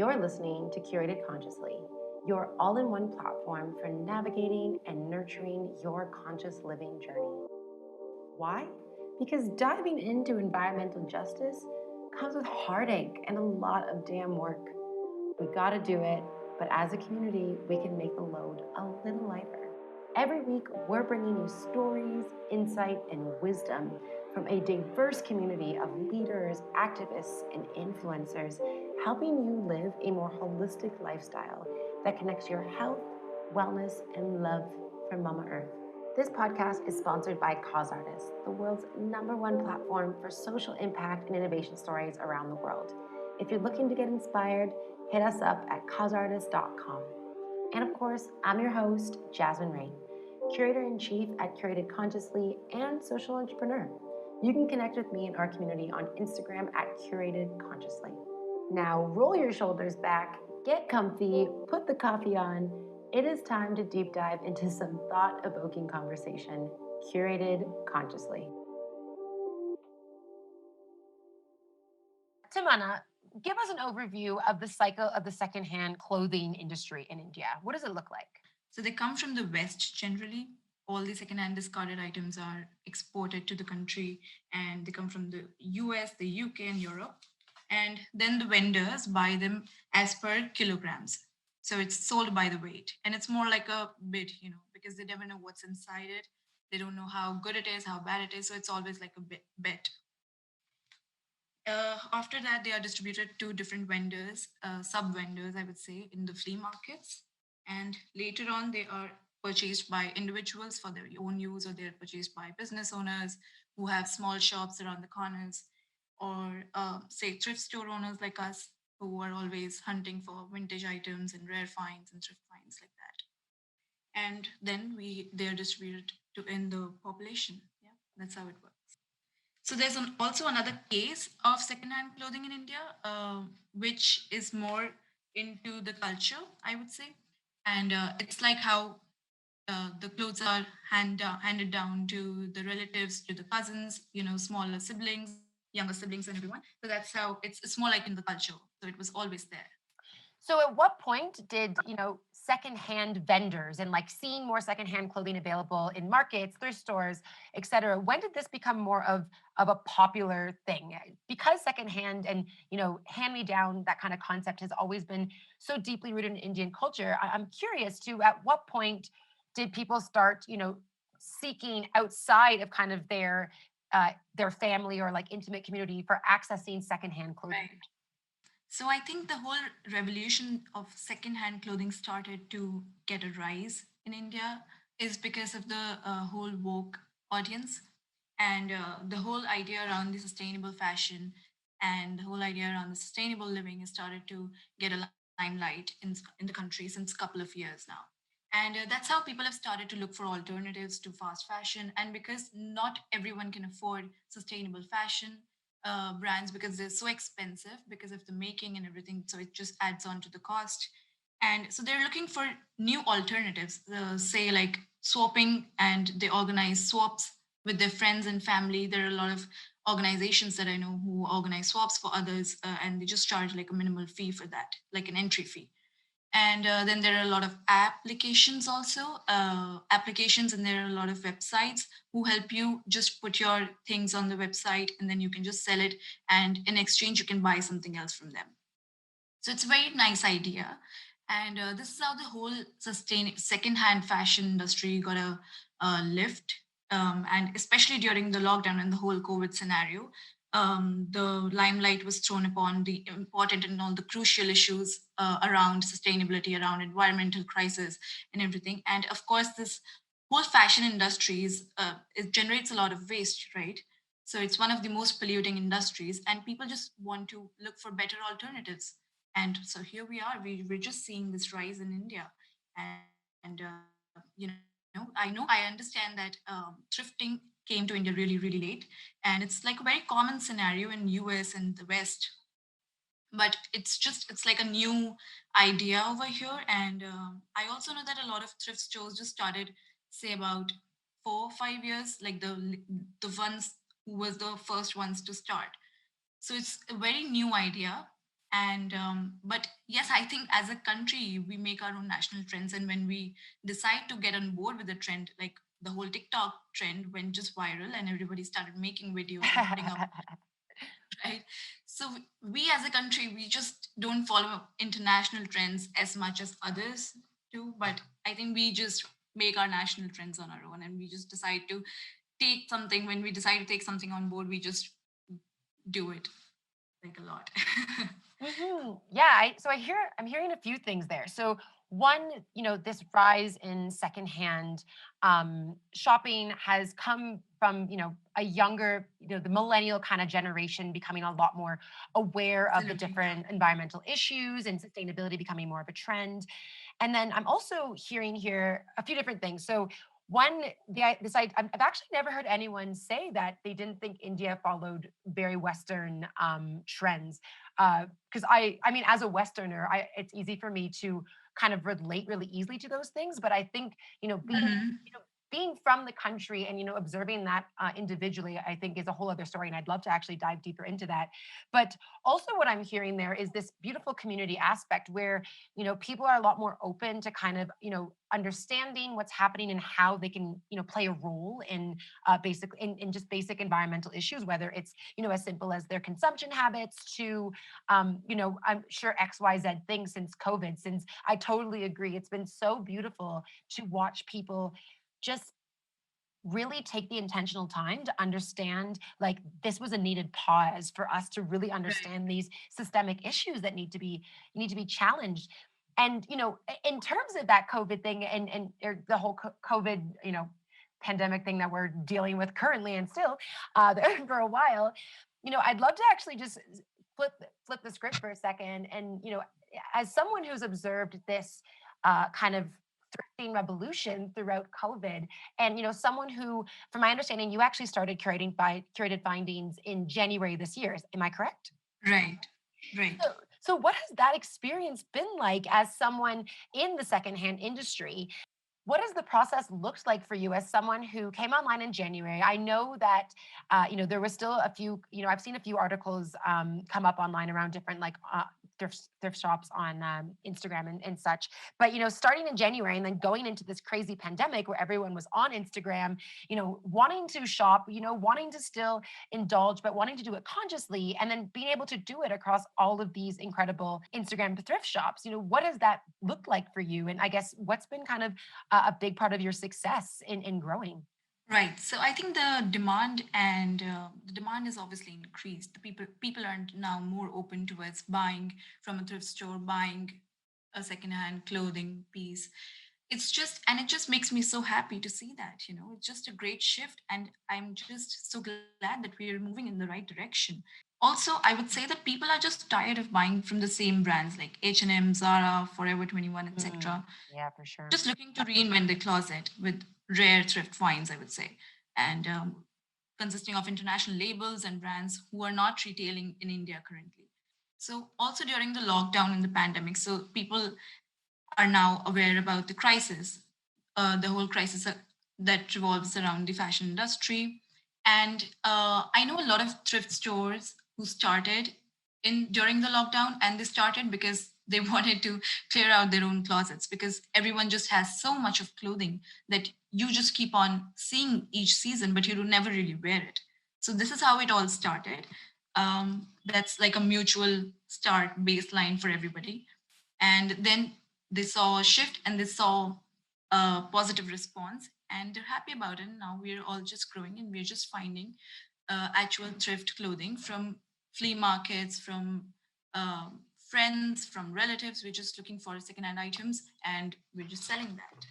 You're listening to Curated Consciously, your all in one platform for navigating and nurturing your conscious living journey. Why? Because diving into environmental justice comes with heartache and a lot of damn work. We gotta do it, but as a community, we can make the load a little lighter. Every week, we're bringing you stories, insight, and wisdom from a diverse community of leaders, activists, and influencers, helping you live a more holistic lifestyle that connects your health, wellness, and love for Mama Earth. This podcast is sponsored by Cause Artists, the world's #1 platform for social impact and innovation stories around the world. If you're looking to get inspired, hit us up at causeartist.com. And of course, I'm your host, Jasmine Rain, Curator-in-Chief at Curated Consciously and Social Entrepreneur. You can connect with me and our community on Instagram at Curated Consciously. Now, roll your shoulders back, get comfy, put the coffee on. It is time to deep dive into some thought-evoking conversation, Curated Consciously. Tamanna, give us an overview of the cycle of the secondhand clothing industry in India. What does it look like? So they come from the West generally. All the second-hand discarded items are exported to the country and they come from the US, the UK, and Europe. And then the vendors buy them as per kilograms. So it's sold by the weight. And it's more like a bid, because they never know what's inside it. They don't know how good it is, how bad it is. So it's always like a bet. After that, they are distributed to different vendors, sub vendors, I would say, in the flea markets. And later on, they are purchased by individuals for their own use, or they're purchased by business owners who have small shops around the corners, or say thrift store owners like us who are always hunting for vintage items and rare finds and thrift finds like that. And then they are distributed to in the population. Yeah, that's how it works. So there's also another case of secondhand clothing in India, which is more into the culture, I would say, and it's like how the clothes are handed down to the relatives, to the cousins, smaller siblings, younger siblings, and everyone. So that's how it's more like in the culture. So it was always there. So at what point did, secondhand vendors and like seeing more secondhand clothing available in markets, thrift stores, et cetera, when did this become more of a popular thing? Because secondhand and, hand-me-down, that kind of concept has always been so deeply rooted in Indian culture. I'm curious to at what point did people start, seeking outside of kind of their family or like intimate community for accessing secondhand clothing? Right. So I think the whole revolution of second-hand clothing started to get a rise in India is because of the whole woke audience and the whole idea around the sustainable fashion and the whole idea around the sustainable living has started to get a limelight in the country since a couple of years now. And that's how people have started to look for alternatives to fast fashion. And because not everyone can afford sustainable fashion, brands because they're so expensive because of the making and everything. So it just adds on to the cost. And so they're looking for new alternatives, say like swapping, and they organize swaps with their friends and family. There are a lot of organizations that I know who organize swaps for others, and they just charge like a minimal fee for that, like an entry fee. And then there are a lot of applications also, applications, and there are a lot of websites who help you just put your things on the website and then you can just sell it. And in exchange, you can buy something else from them. So it's a very nice idea. And this is how the whole second-hand fashion industry got a lift. And especially during the lockdown and the whole COVID scenario, the limelight was thrown upon the important and all the crucial issues around sustainability, around environmental crisis and everything. And of course, this whole fashion industries, it generates a lot of waste, right? So it's one of the most polluting industries, and people just want to look for better alternatives. And so here we are. We're just seeing this rise in India. And, I understand that thrifting came to India really, really late. And it's like a very common scenario in US and the West. But it's like a new idea over here. And I also know that a lot of thrift stores just started, say, about 4 or 5 years, like the ones who was the first ones to start. So it's a very new idea, And but yes, I think as a country we make our own national trends, and when we decide to get on board with the trend, like the whole TikTok trend went just viral and everybody started making videos and putting up, right? So we as a country, we just don't follow international trends as much as others do, but I think we just make our national trends on our own, and we just decide to take something. When we decide to take something on board, we just do it like a lot. Yeah, I'm hearing a few things there. So one, this rise in secondhand shopping has come from, a younger, the millennial kind of generation becoming a lot more aware of the Absolutely. different environmental issues and sustainability becoming more of a trend. And then I'm also hearing here a few different things. So one, I've actually never heard anyone say that they didn't think India followed very Western trends. Because I mean, as a Westerner, it's easy for me to kind of relate really easily to those things. But I think Mhm. being from the country and observing that individually, I think is a whole other story, and I'd love to actually dive deeper into that. But also, what I'm hearing there is this beautiful community aspect where people are a lot more open to kind of understanding what's happening and how they can play a role in in just basic environmental issues, whether it's as simple as their consumption habits to I'm sure XYZ things since COVID. Since I totally agree, it's been so beautiful to watch people just really take the intentional time to understand, like, this was a needed pause for us to really Right. understand these systemic issues that need to be challenged. And in terms of that COVID thing, and or the whole COVID pandemic thing that we're dealing with currently and still for a while, I'd love to actually just flip flip the script for a second. And as someone who's observed this kind of thrifting revolution throughout COVID, and someone who, from my understanding, you actually started curated findings in January this year. Am I correct? Right. Right. So what has that experience been like as someone in the secondhand industry? What has the process looked like for you as someone who came online in January? I know that there was still a few. I've seen a few articles come up online around different like thrift shops on Instagram and such. But starting in January and then going into this crazy pandemic where everyone was on Instagram, wanting to shop, wanting to still indulge, but wanting to do it consciously, and then being able to do it across all of these incredible Instagram thrift shops. What does that look like for you? And I guess what's been kind of a big part of your success in growing? Right. So I think the demand is obviously increased. The people are now more open towards buying from a thrift store, buying a secondhand clothing piece. It's just, and it just makes me so happy to see that. It's just a great shift, and I'm just so glad that we are moving in the right direction. Also, I would say that people are just tired of buying from the same brands like H&M, Zara, Forever 21, Mm, etc. yeah, for sure. Just looking to reinvent the closet with rare thrift finds, I would say, and consisting of international labels and brands who are not retailing in India currently. So, also during the lockdown and the pandemic, so people are now aware about the crisis, the whole crisis that revolves around the fashion industry. And I know a lot of thrift stores who started in during the lockdown, and they started because they wanted to clear out their own closets, because everyone just has so much of clothing that you just keep on seeing each season, but you do never really wear it. So this is how it all started. That's like a mutual start baseline for everybody, and then they saw a shift and they saw a positive response, and they're happy about it. Now we're all just growing, and we're just finding actual thrift clothing from flea markets, from friends, from relatives. We're just looking for secondhand items, and we're just selling that.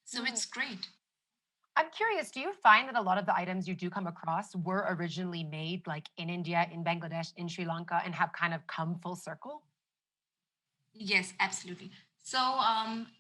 So Mm. it's great. I'm curious, do you find that a lot of the items you do come across were originally made like in India, in Bangladesh, in Sri Lanka, and have kind of come full circle? Yes, absolutely. So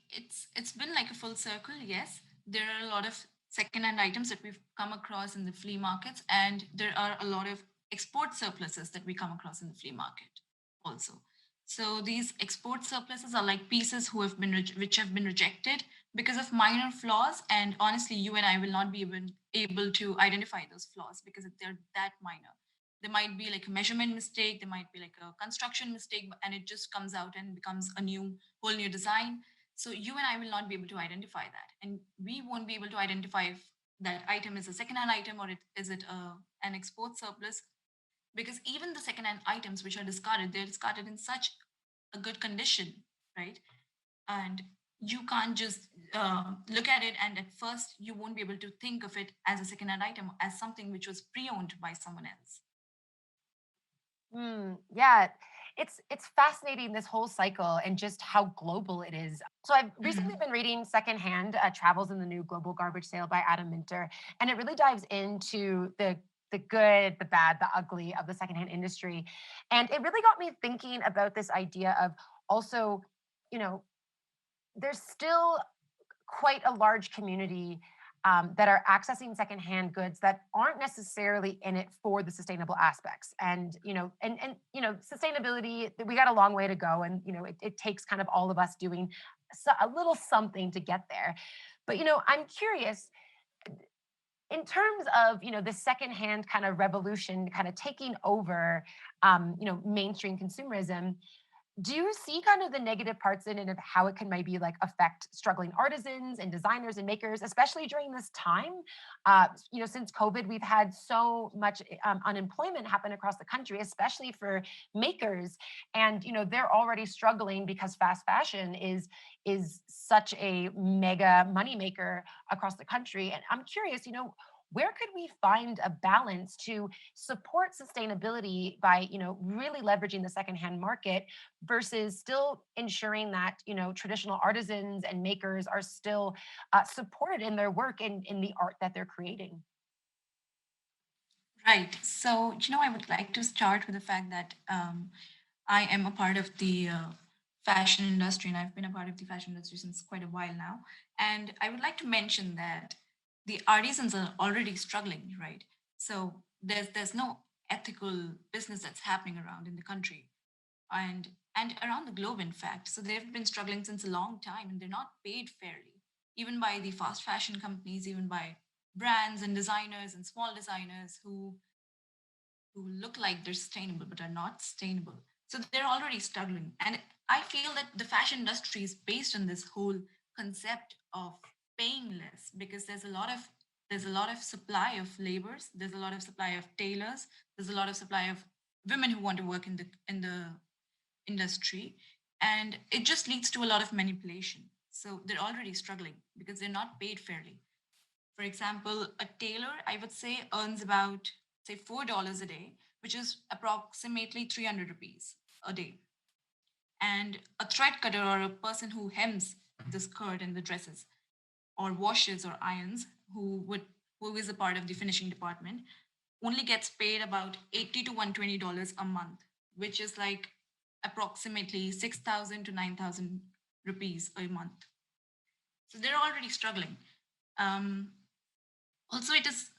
it's been like a full circle. Yes, there are a lot of secondhand items that we've come across in the flea markets, and there are a lot of export surpluses that we come across in the flea market also. So these export surpluses are like pieces which have been rejected because of minor flaws, and honestly, you and I will not be even able to identify those flaws because they're that minor. There might be like a measurement mistake, there might be like a construction mistake, and it just comes out and becomes a new whole new design. So you and I will not be able to identify that, and we won't be able to identify if that item is a second-hand item or is it an export surplus, because even the second-hand items which are discarded, they're discarded in such a good condition, right? And you can't just look at it, and at first you won't be able to think of it as a second-hand item, as something which was pre-owned by someone else. Yeah, it's fascinating this whole cycle and just how global it is. So I've recently Mhm. been reading Secondhand Travels in the New Global Garbage Sale by Adam Minter, and it really dives into the good, the bad, the ugly of the secondhand industry, and it really got me thinking about this idea of also, you know, there's still quite a large community that are accessing secondhand goods that aren't necessarily in it for the sustainable aspects. And sustainability, we got a long way to go, and it takes kind of all of us doing a little something to get there. But I'm curious in terms of the secondhand kind of revolution kind of taking over mainstream consumerism. Do you see kind of the negative parts in it of how it can maybe like affect struggling artisans and designers and makers, especially during this time? Since COVID, we've had so much unemployment happen across the country, especially for makers, and they're already struggling because fast fashion is such a mega moneymaker across the country. And I'm curious, where could we find a balance to support sustainability by really leveraging the secondhand market versus still ensuring that traditional artisans and makers are still supported in their work and in the art that they're creating. Right. So, I would like to start with the fact that I am a part of the fashion industry, and I've been a part of the fashion industry since quite a while now. And I would like to mention that the artisans are already struggling, right? So there's no ethical business that's happening around in the country, and around the globe, in fact. So they've been struggling since a long time, and they're not paid fairly, even by the fast fashion companies, even by brands and designers and small designers who look like they're sustainable but are not sustainable. So they're already struggling. And I feel that the fashion industry is based on this whole concept of paying less, because there's a lot of supply of laborers, there's a lot of supply of tailors, there's a lot of supply of women who want to work in the industry, and it just leads to a lot of manipulation. So they're already struggling because they're not paid fairly. For example, a tailor, I would say, earns about, say, $4 a day, which is approximately 300 rupees a day. And a thread cutter, or a person who hems the skirt and the dresses, or washes or irons, who is a part of the finishing department, only gets paid about 80 to $120 a month, which is like approximately 6,000 to 9,000 rupees a month. So they're already struggling. Um, Also, it is,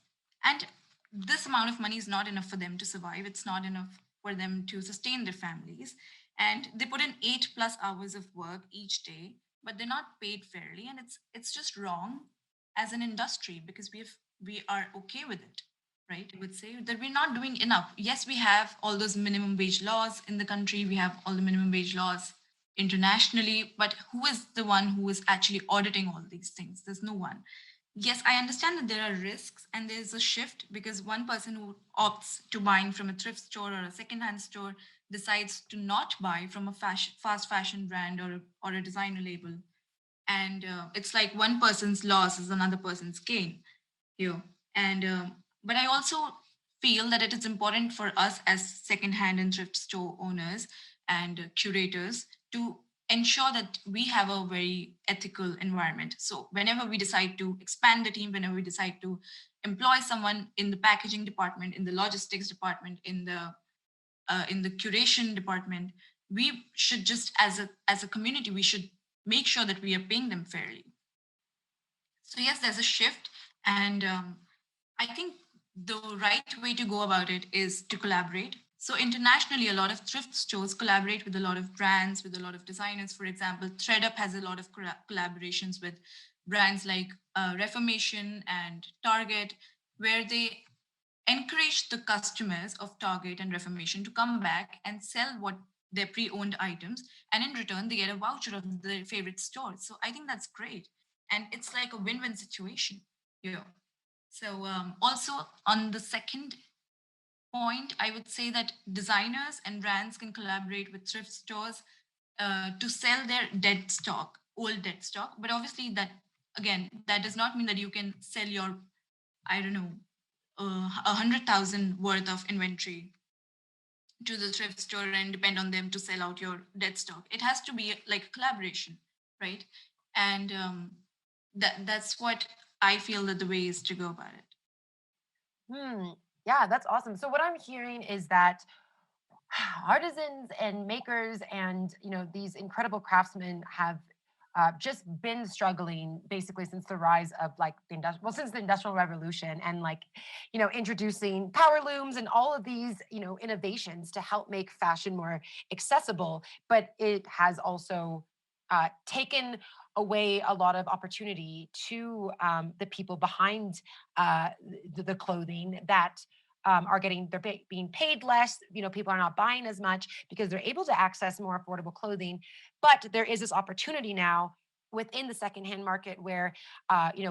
and this amount of money is not enough for them to survive. It's not enough for them to sustain their families. And they put in 8+ hours of work each day, but they're not paid fairly. And it's just wrong as an industry, because we are okay with it, right? I would say that we're not doing enough. Yes, we have all those minimum wage laws in the country, we have all the minimum wage laws internationally, but who is the one who is actually auditing all these things? There's no one. Yes, I understand that there are risks and there's a shift, because one person who opts to buying from a thrift store or a secondhand store decides to not buy from a fast fashion brand or a designer label. And it's like one person's loss is another person's gain here. And but I also feel that it is important for us as secondhand and thrift store owners and curators to ensure that we have a very ethical environment. So whenever we decide to expand the team, whenever we decide to employ someone in the packaging department, in the logistics department, in the curation department, we should just, as a community, we should make sure that we are paying them fairly. So yes, there's a shift, and I think the right way to go about it is to collaborate. So internationally, a lot of thrift stores collaborate with a lot of brands, with a lot of designers. For example, ThreadUp has a lot of collaborations with brands like Reformation and Target, where they encourage the customers of Target and Reformation to come back and sell what their pre-owned items, and in return they get a voucher of their favorite store. So I think that's great, and it's like a win-win situation here. So also on the second point, I would say that designers and brands can collaborate with thrift stores to sell their dead stock, old dead stock. But obviously, that again, that does not mean that you can sell your, I don't know, 100,000 worth of inventory to the thrift store and depend on them to sell out your dead stock. It has to be like a collaboration, right? And that's what I feel that the way is to go about it. Hmm. Yeah, that's awesome. So what I'm hearing is that artisans and makers and these incredible craftsmen have just been struggling basically since the rise of like since the industrial revolution, and like introducing power looms and all of these innovations to help make fashion more accessible. But it has also taken away a lot of opportunity to the people behind the clothing that are getting being paid less. People are not buying as much because they're able to access more affordable clothing. But there is this opportunity now within the secondhand market where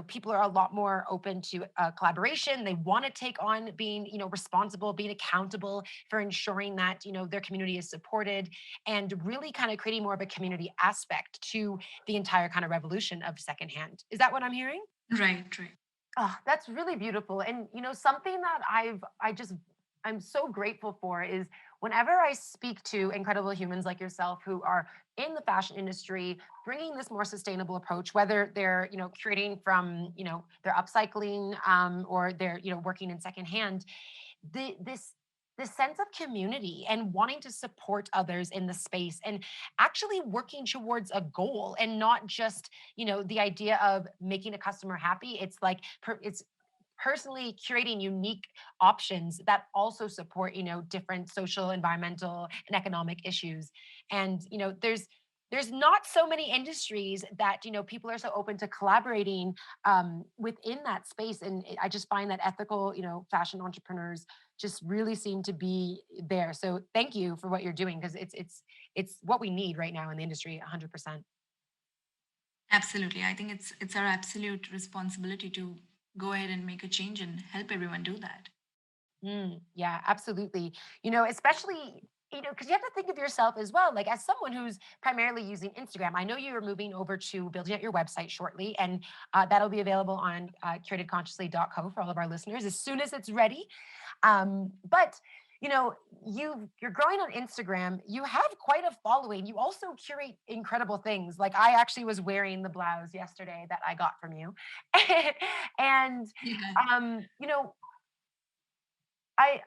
people are a lot more open to collaboration. They want to take on being responsible, being accountable for ensuring that their community is supported, and really kind of creating more of a community aspect to the entire kind of revolution of secondhand. Is that what I'm hearing? Right, right. Oh, that's really beautiful. And something that I'm so grateful for is whenever I speak to incredible humans like yourself who are in the fashion industry, bringing this more sustainable approach, whether they're curating from they're upcycling, or they're working in secondhand, this sense of community and wanting to support others in the space, and actually working towards a goal, and not just the idea of making a customer happy. It's like it's personally curating unique options that also support different social, environmental, and economic issues. And there's not so many industries that people are so open to collaborating within that space. And I just find that ethical fashion entrepreneurs just really seem to be there. So thank you for what you're doing, because it's what we need right now in the industry. 100%. Absolutely. I think it's our absolute responsibility to go ahead and make a change and help everyone do that. Yeah, absolutely. Especially, because you have to think of yourself as well. Like, as someone who's primarily using Instagram, I know you're moving over to building out your website shortly, and that'll be available on curatedconsciously.co for all of our listeners as soon as it's ready. But you know, you're growing on Instagram. You have quite a following. You also curate incredible things. Like, I actually was wearing the blouse yesterday that I got from you, and Yeah. um, you know, I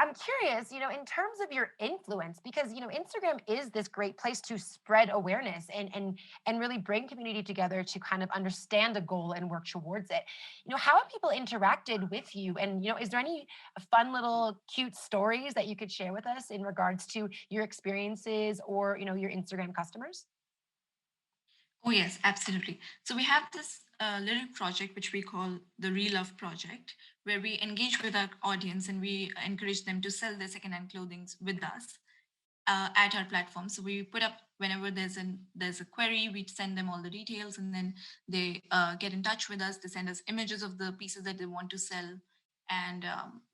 I'm curious, in terms of your influence, because Instagram is this great place to spread awareness and really bring community together to kind of understand a goal and work towards it. How have people interacted with you? And is there any fun little cute stories that you could share with us in regards to your experiences, or your Instagram customers? Oh, yes, absolutely. So we have this little project which we call the Relove Project, where we engage with our audience and we encourage them to sell their secondhand clothing with us at our platform. So we put up whenever there's a query, we send them all the details, and then they get in touch with us. They send us images of the pieces that they want to sell, and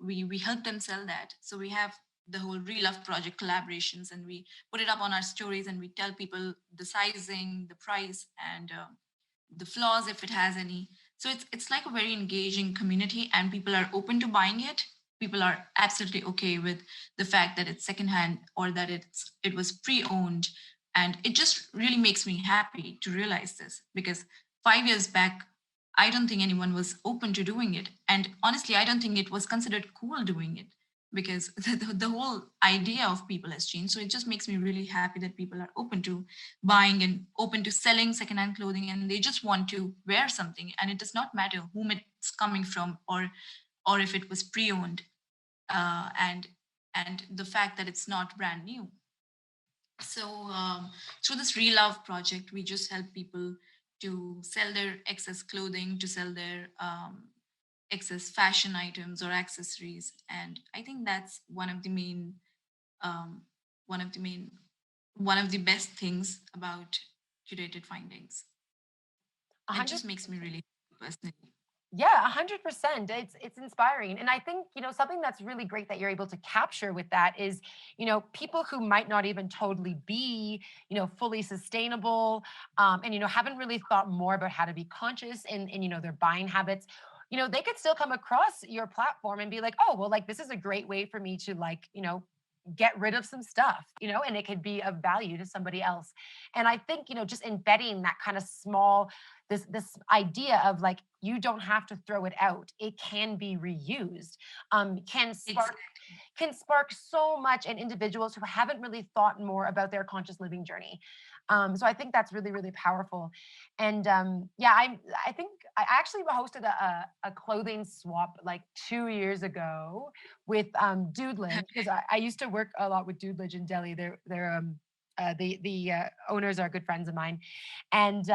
we help them sell that. So we have the whole Real Love project collaborations, and we put it up on our stories, and we tell people the sizing, the price, and the flaws if it has any. So it's like a very engaging community, and people are open to buying it. People are absolutely okay with the fact that it's secondhand or that it was pre-owned, and it just really makes me happy to realize this, because 5 years back I don't think anyone was open to doing it, and honestly I don't think it was considered cool doing it, because the whole idea of people has changed. So it just makes me really happy that people are open to buying and open to selling secondhand clothing, and they just want to wear something, and it does not matter whom it's coming from, or if it was pre-owned, and the fact that it's not brand new. So through this Real Love project, we just help people to sell their excess clothing, to sell their excess fashion items or accessories. And I think that's um, one of the main one of the best things about curated findings. A It hundred just makes me really happy personally. Yeah, 100%. It's inspiring. And I think, something that's really great that you're able to capture with that is, people who might not even totally be, fully sustainable, and haven't really thought more about how to be conscious in their buying habits. They could still come across your platform and be like, oh, well, like this is a great way for me to like, get rid of some stuff, and it could be of value to somebody else. And I think, just embedding that kind of small this idea of like you don't have to throw it out, it can be reused, can spark Exactly. so much in individuals who haven't really thought more about their conscious living journey. So I think that's really, really powerful. And yeah, I think I actually hosted a clothing swap like 2 years ago with Doodlage, because I used to work a lot with Doodlage in Delhi. The owners are good friends of mine, and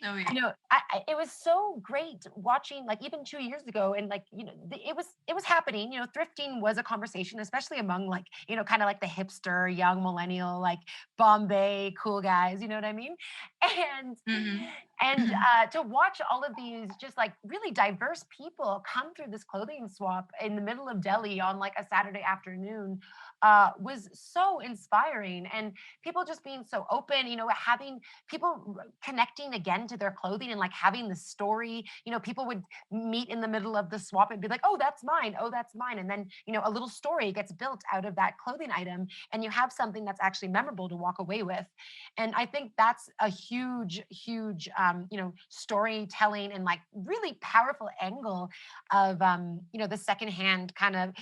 Oh yeah. it was so great watching, like even 2 years ago, and like it was happening. Thrifting was a conversation, especially among like kind of like the hipster young millennial, like Bombay cool guys. You know what I mean? And Hmm. to watch all of these just like really diverse people come through this clothing swap in the middle of Delhi on like a Saturday afternoon was so inspiring. And people just being so open, having people connecting again to their clothing and like having the story. People would meet in the middle of the swap and be like, oh, that's mine. Oh, that's mine. And then, a little story gets built out of that clothing item. And you have something that's actually memorable to walk away with. And I think that's a huge, huge, storytelling and like really powerful angle of, the secondhand kind of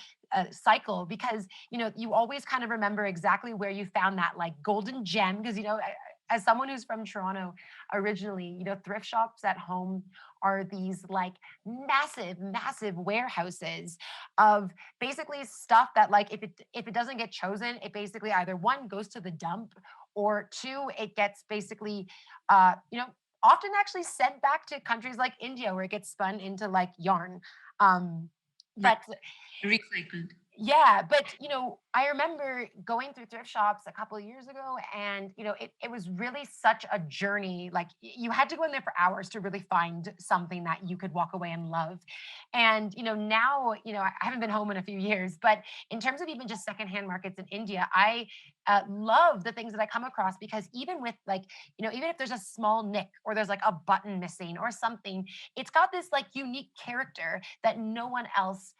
cycle, because you always kind of remember exactly where you found that like golden gem. Because as someone who's from Toronto originally, thrift shops at home are these like massive, massive warehouses of basically stuff that like if it doesn't get chosen, it basically either one goes to the dump, or two, it gets basically often actually sent back to countries like India, where it gets spun into like yarn. Um, Yeah. but Recycled. yeah, but I remember going through thrift shops a couple of years ago, and it was really such a journey. Like you had to go in there for hours to really find something that you could walk away and love. And now I haven't been home in a few years, but in terms of even just secondhand markets in India, I love the things that I come across, because even with like even if there's a small nick or there's like a button missing or something, it's got this like unique character that no one else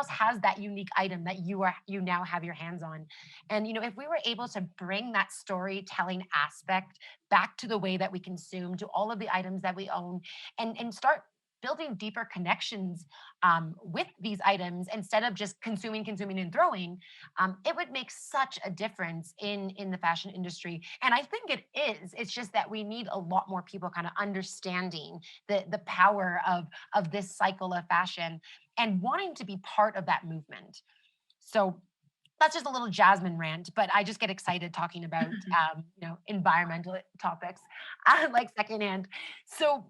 has that unique item that you now have your hands on. And if we were able to bring that storytelling aspect back to the way that we consume, to all of the items that we own, and start building deeper connections with these items, instead of just consuming and throwing, it would make such a difference in the fashion industry. And I think it is. It's just that we need a lot more people kind of understanding the power of this cycle of fashion and wanting to be part of that movement. So that's just a little Jasmine rant, but I just get excited talking about environmental topics, like secondhand. So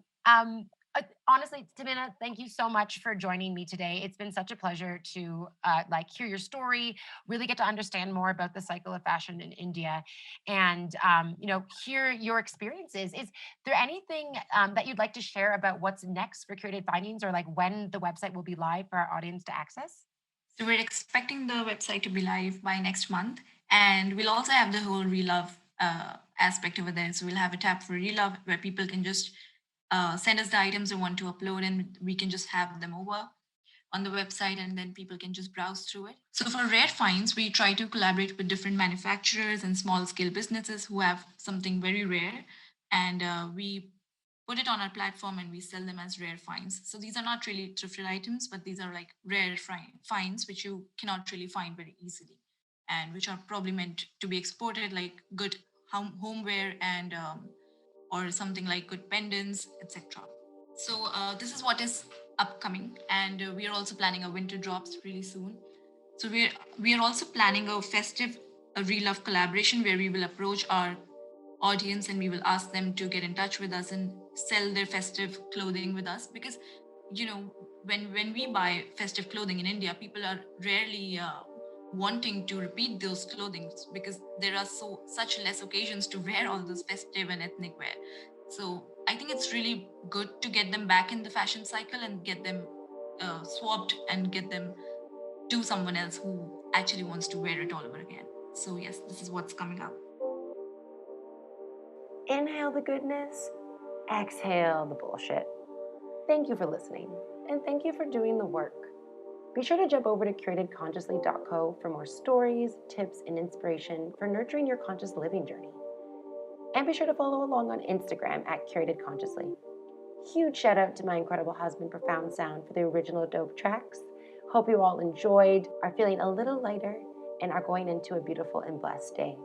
honestly, Tamina, thank you so much for joining me today. It's been such a pleasure to like hear your story, really get to understand more about the cycle of fashion in India, and hear your experiences. Is there anything that you'd like to share about what's next for Curated Findings, or like when the website will be live for our audience to access? So we're expecting the website to be live by next month, and we'll also have the whole relove aspect over there. So we'll have a tab for relove where people can just send us the items they want to upload, and we can just have them over on the website, and then people can just browse through it. So for rare finds, we try to collaborate with different manufacturers and small scale businesses who have something very rare, and we put it on our platform and we sell them as rare finds. So these are not really thrifted items, but these are like rare finds which you cannot really find very easily, and which are probably meant to be exported, like good homeware and or something like good pendants, etc. So this is what is upcoming, and we are also planning a winter drops really soon. So we are also planning a festive a real love collaboration where we will approach our audience and we will ask them to get in touch with us and sell their festive clothing with us, because when we buy festive clothing in India, people are rarely wanting to repeat those clothing because there are such less occasions to wear all those festive and ethnic wear. So I think it's really good to get them back in the fashion cycle and get them swapped and get them to someone else who actually wants to wear it all over again. So yes, this is what's coming up. Inhale the goodness, exhale the bullshit. Thank you for listening, and thank you for doing the work. Be sure to jump over to curatedconsciously.co for more stories, tips, and inspiration for nurturing your conscious living journey. And be sure to follow along on Instagram at curatedconsciously. Huge shout out to my incredible husband, Profound Sound, for the original dope tracks. Hope you all enjoyed, are feeling a little lighter, and are going into a beautiful and blessed day.